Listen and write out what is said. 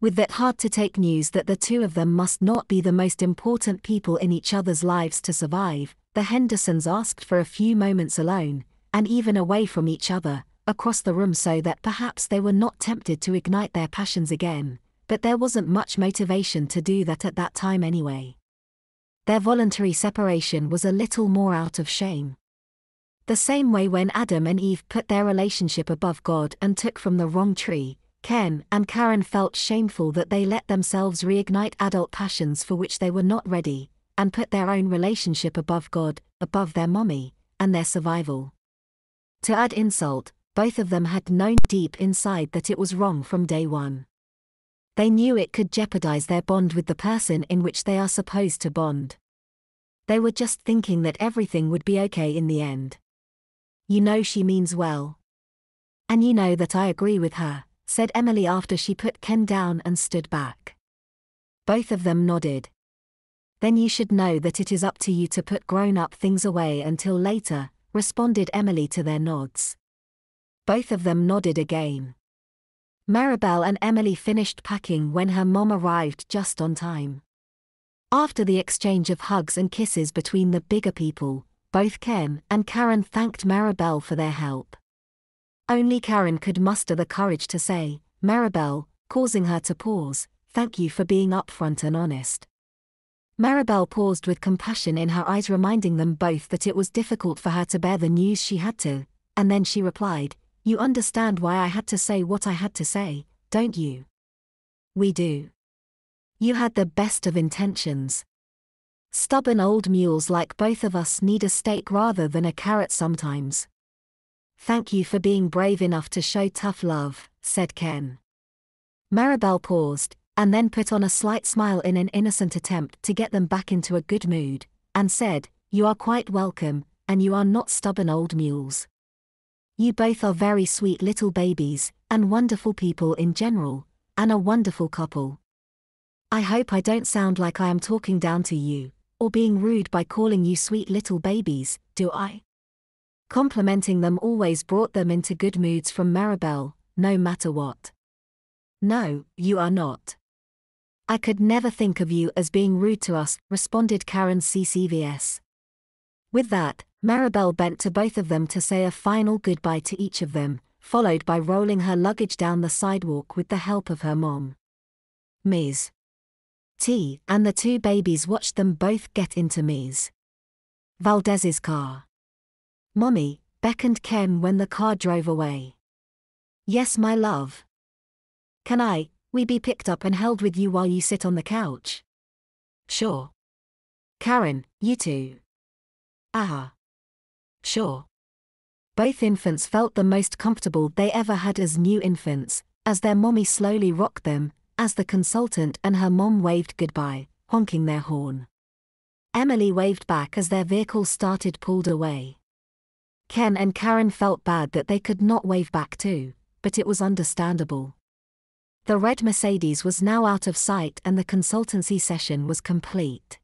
With that hard-to-take news that the two of them must not be the most important people in each other's lives to survive, the Hendersons asked for a few moments alone, and even away from each other, across the room so that perhaps they were not tempted to ignite their passions again, but there wasn't much motivation to do that at that time anyway. Their voluntary separation was a little more out of shame. The same way when Adam and Eve put their relationship above God and took from the wrong tree, Ken and Karen felt shameful that they let themselves reignite adult passions for which they were not ready, and put their own relationship above God, above their mommy, and their survival. To add insult, both of them had known deep inside that it was wrong from day one. They knew it could jeopardize their bond with the person in which they are supposed to bond. They were just thinking that everything would be okay in the end. You know she means well. And you know that I agree with her, said Emily after she put Ken down and stood back. Both of them nodded. Then you should know that it is up to you to put grown-up things away until later, responded Emily to their nods. Both of them nodded again. Maribel and Emily finished packing when her mom arrived just on time. After the exchange of hugs and kisses between the bigger people, both Ken and Karen thanked Maribel for their help. Only Karen could muster the courage to say, Maribel, causing her to pause, thank you for being upfront and honest. Maribel paused with compassion in her eyes, reminding them both that it was difficult for her to bear the news she had to, and then she replied, you understand why I had to say what I had to say, don't you? We do. You had the best of intentions. Stubborn old mules like both of us need a steak rather than a carrot sometimes. Thank you for being brave enough to show tough love, said Ken. Maribel paused, and then put on a slight smile in an innocent attempt to get them back into a good mood, and said, you are quite welcome, and you are not stubborn old mules. You both are very sweet little babies, and wonderful people in general, and a wonderful couple. I hope I don't sound like I am talking down to you, or being rude by calling you sweet little babies, do I? Complimenting them always brought them into good moods from Maribel, no matter what. No, you are not. I could never think of you as being rude to us, responded Karen CCVS. With that, Maribel bent to both of them to say a final goodbye to each of them, followed by rolling her luggage down the sidewalk with the help of her mom. Ms. T and the two babies watched them both get into Ms. Valdez's car. Mommy, beckoned Ken when the car drove away. Yes, my love. Can we be picked up and held with you while you sit on the couch? Sure. Karen, you too. Sure. Both infants felt the most comfortable they ever had as new infants, as their mommy slowly rocked them, as the consultant and her mom waved goodbye, honking their horn. Emily waved back as their vehicle started pulled away. Ken and Karen felt bad that they could not wave back too, but it was understandable. The red Mercedes was now out of sight and the consultancy session was complete.